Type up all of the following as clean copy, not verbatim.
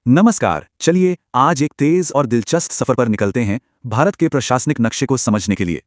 नमस्कार। चलिए आज एक तेज और दिलचस्प सफर पर निकलते हैं भारत के प्रशासनिक नक्शे को समझने के लिए।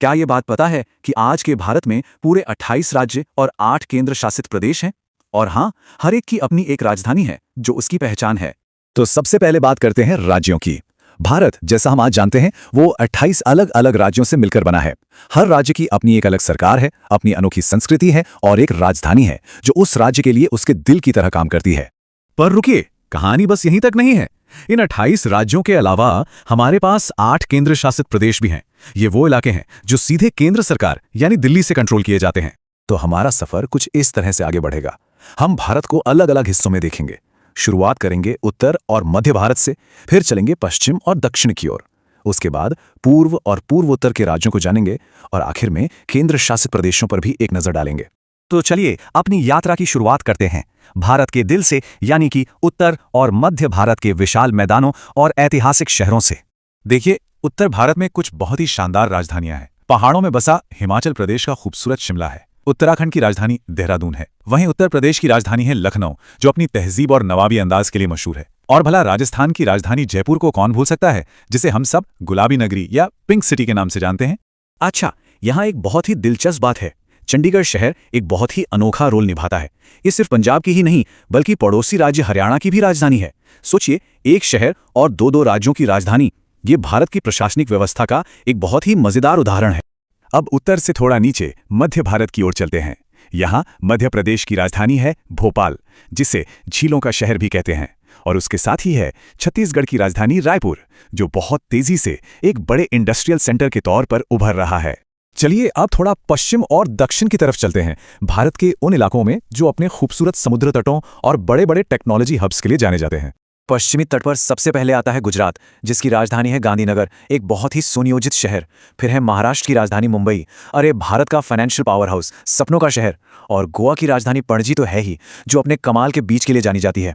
क्या ये बात पता है कि आज के भारत में पूरे 28 राज्य और 8 केंद्र शासित प्रदेश हैं? और हाँ, हर एक की अपनी एक राजधानी है जो उसकी पहचान है। तो सबसे पहले बात करते हैं राज्यों की। भारत, जैसा हम आज जानते हैं, वो 28 अलग अलग राज्यों से मिलकर बना है। हर राज्य की अपनी एक अलग सरकार है, अपनी अनोखी संस्कृति है और एक राजधानी है जो उस राज्य के लिए उसके दिल की तरह काम करती है। पर रुकिए, कहानी बस यहीं तक नहीं है। इन 28 राज्यों के अलावा हमारे पास 8 केंद्र शासित प्रदेश भी हैं। ये वो इलाके हैं जो सीधे केंद्र सरकार यानी दिल्ली से कंट्रोल किए जाते हैं। तो हमारा सफर कुछ इस तरह से आगे बढ़ेगा। हम भारत को अलग अलग हिस्सों में देखेंगे। शुरुआत करेंगे उत्तर और मध्य भारत से, फिर चलेंगे पश्चिम और दक्षिण की ओर। उसके बाद पूर्व और पूर्वोत्तर के राज्यों को जानेंगे और आखिर में केंद्र शासित प्रदेशों पर भी एक नजर डालेंगे। तो चलिए अपनी यात्रा की शुरुआत करते हैं भारत के दिल से, यानी कि उत्तर और मध्य भारत के विशाल मैदानों और ऐतिहासिक शहरों से। देखिए, उत्तर भारत में कुछ बहुत ही शानदार राजधानियां हैं। पहाड़ों में बसा हिमाचल प्रदेश का खूबसूरत शिमला है। उत्तराखंड की राजधानी देहरादून है। वहीं उत्तर प्रदेश की राजधानी है लखनऊ, जो अपनी तहजीब और नवाबी अंदाज के लिए मशहूर है। और भला राजस्थान की राजधानी जयपुर को कौन भूल सकता है, जिसे हम सब गुलाबी नगरी या पिंक सिटी के नाम से जानते हैं। अच्छा, यहाँ एक बहुत ही दिलचस्प बात है। चंडीगढ़ शहर एक बहुत ही अनोखा रोल निभाता है। ये सिर्फ पंजाब की ही नहीं, बल्कि पड़ोसी राज्य हरियाणा की भी राजधानी है। सोचिए, एक शहर और दो राज्यों की राजधानी। ये भारत की प्रशासनिक व्यवस्था का एक बहुत ही मजेदार उदाहरण है। अब उत्तर से थोड़ा नीचे मध्य भारत की ओर चलते हैं। यहाँ मध्य प्रदेश की राजधानी है भोपाल, जिसे झीलों का शहर भी कहते हैं। और उसके साथ ही है छत्तीसगढ़ की राजधानी रायपुर, जो बहुत तेजी से एक बड़े इंडस्ट्रियल सेंटर के तौर पर उभर रहा है। चलिए अब थोड़ा पश्चिम और दक्षिण की तरफ चलते हैं, भारत के उन इलाकों में जो अपने खूबसूरत समुद्र तटों और बड़े बड़े टेक्नोलॉजी हब्स के लिए जाने जाते हैं। पश्चिमी तट पर सबसे पहले आता है गुजरात, जिसकी राजधानी है गांधीनगर, एक बहुत ही सुनियोजित शहर। फिर है महाराष्ट्र की राजधानी मुंबई, अरे भारत का फाइनेंशियल पावर हाउस, सपनों का शहर। और गोवा की राजधानी पणजी तो है ही, जो अपने कमाल के बीच के लिए जानी जाती है।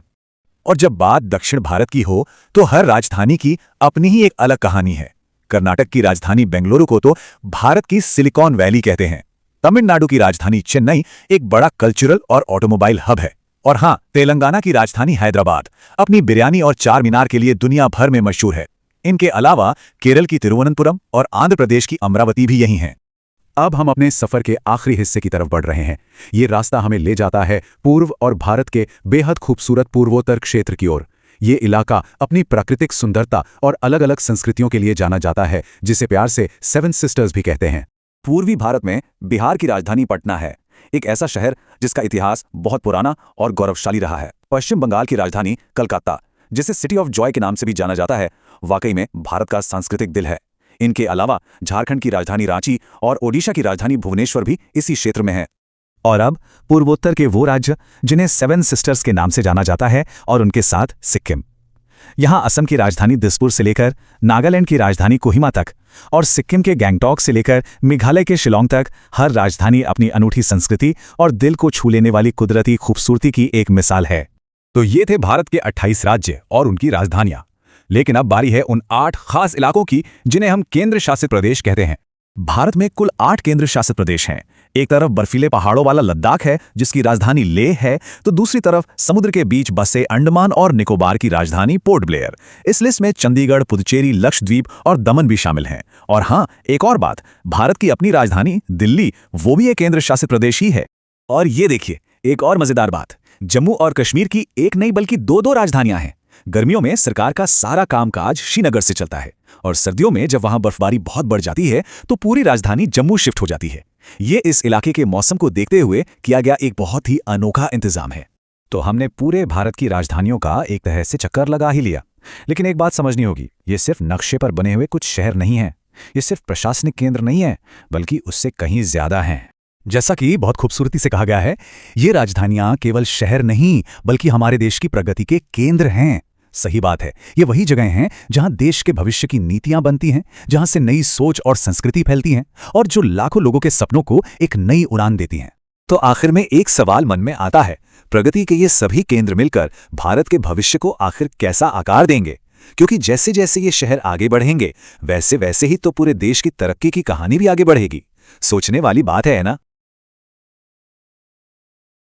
और जब बात दक्षिण भारत की हो, तो हर राजधानी की अपनी ही एक अलग कहानी है। कर्नाटक की राजधानी बेंगलुरु को तो भारत की सिलिकॉन वैली कहते हैं। तमिलनाडु की राजधानी चेन्नई एक बड़ा कल्चरल और ऑटोमोबाइल हब है। और हाँ, तेलंगाना की राजधानी हैदराबाद अपनी बिरयानी और चार मीनार के लिए दुनिया भर में मशहूर है। इनके अलावा केरल की तिरुवनंतपुरम और आंध्र प्रदेश की अमरावती भी यही हैं। अब हम अपने सफर के आखिरी हिस्से की तरफ बढ़ रहे हैं। ये रास्ता हमें ले जाता है पूर्व और भारत के बेहद खूबसूरत पूर्वोत्तर क्षेत्र की ओर। ये इलाका अपनी प्राकृतिक सुंदरता और अलग अलग संस्कृतियों के लिए जाना जाता है, जिसे प्यार से 7 सिस्टर्स भी कहते हैं। पूर्वी भारत में बिहार की राजधानी पटना है, एक ऐसा शहर जिसका इतिहास बहुत पुराना और गौरवशाली रहा है। पश्चिम बंगाल की राजधानी कलकत्ता, जिसे सिटी ऑफ जॉय के नाम से भी जाना जाता है, वाकई में भारत का सांस्कृतिक दिल है। इनके अलावा झारखंड की राजधानी रांची और ओडिशा की राजधानी भुवनेश्वर भी इसी क्षेत्र में है। और अब पूर्वोत्तर के वो राज्य जिन्हें 7 सिस्टर्स के नाम से जाना जाता है, और उनके साथ सिक्किम। यहाँ असम की राजधानी दिसपुर से लेकर नागालैंड की राजधानी कोहिमा तक, और सिक्किम के गैंगटॉक से लेकर मेघालय के शिलोंग तक, हर राजधानी अपनी अनूठी संस्कृति और दिल को छू लेने वाली कुदरती खूबसूरती की एक मिसाल है। तो ये थे भारत के 28 राज्य और उनकी राजधानियां। लेकिन अब बारी है उन 8 खास इलाकों की जिन्हें हम केंद्र शासित प्रदेश कहते हैं। भारत में कुल 8 केंद्र शासित प्रदेश हैं। एक तरफ बर्फीले पहाड़ों वाला लद्दाख है, जिसकी राजधानी लेह है, तो दूसरी तरफ समुद्र के बीच बसे अंडमान और निकोबार की राजधानी पोर्ट ब्लेयर। इस लिस्ट में चंडीगढ़, पुदुचेरी, लक्षद्वीप और दमन भी शामिल हैं। और हाँ, एक और बात, भारत की अपनी राजधानी दिल्ली, वो भी एक केंद्र शासित प्रदेश ही है। और ये देखिए, एक और मजेदार बात, जम्मू और कश्मीर की एक नहीं बल्कि 2 राजधानियां हैं। गर्मियों में सरकार का सारा कामकाज श्रीनगर से चलता है, और सर्दियों में जब वहां बर्फबारी बहुत बढ़ जाती है तो पूरी राजधानी जम्मू शिफ्ट हो जाती है। ये इस इलाके के मौसम को देखते हुए किया गया एक बहुत ही अनोखा इंतजाम है। तो हमने पूरे भारत की राजधानियों का एक तरह से चक्कर लगा ही लिया। लेकिन एक बात समझनी होगी, ये सिर्फ नक्शे पर बने हुए कुछ शहर नहीं हैं। ये सिर्फ प्रशासनिक केंद्र नहीं है, बल्कि उससे कहीं ज्यादा हैं। जैसा कि बहुत खूबसूरती से कहा गया है, ये राजधानियां केवल शहर नहीं, बल्कि हमारे देश की प्रगति के केंद्र हैं। सही बात है, ये वही जगह हैं जहां देश के भविष्य की नीतियां बनती हैं, जहां से नई सोच और संस्कृति फैलती हैं, और जो लाखों लोगों के सपनों को एक नई उड़ान देती हैं। तो आखिर में एक सवाल मन में आता है, प्रगति के ये सभी केंद्र मिलकर भारत के भविष्य को आखिर कैसा आकार देंगे? क्योंकि जैसे जैसे ये शहर आगे बढ़ेंगे, वैसे वैसे ही तो पूरे देश की तरक्की की कहानी भी आगे बढ़ेगी। सोचने वाली बात है ना?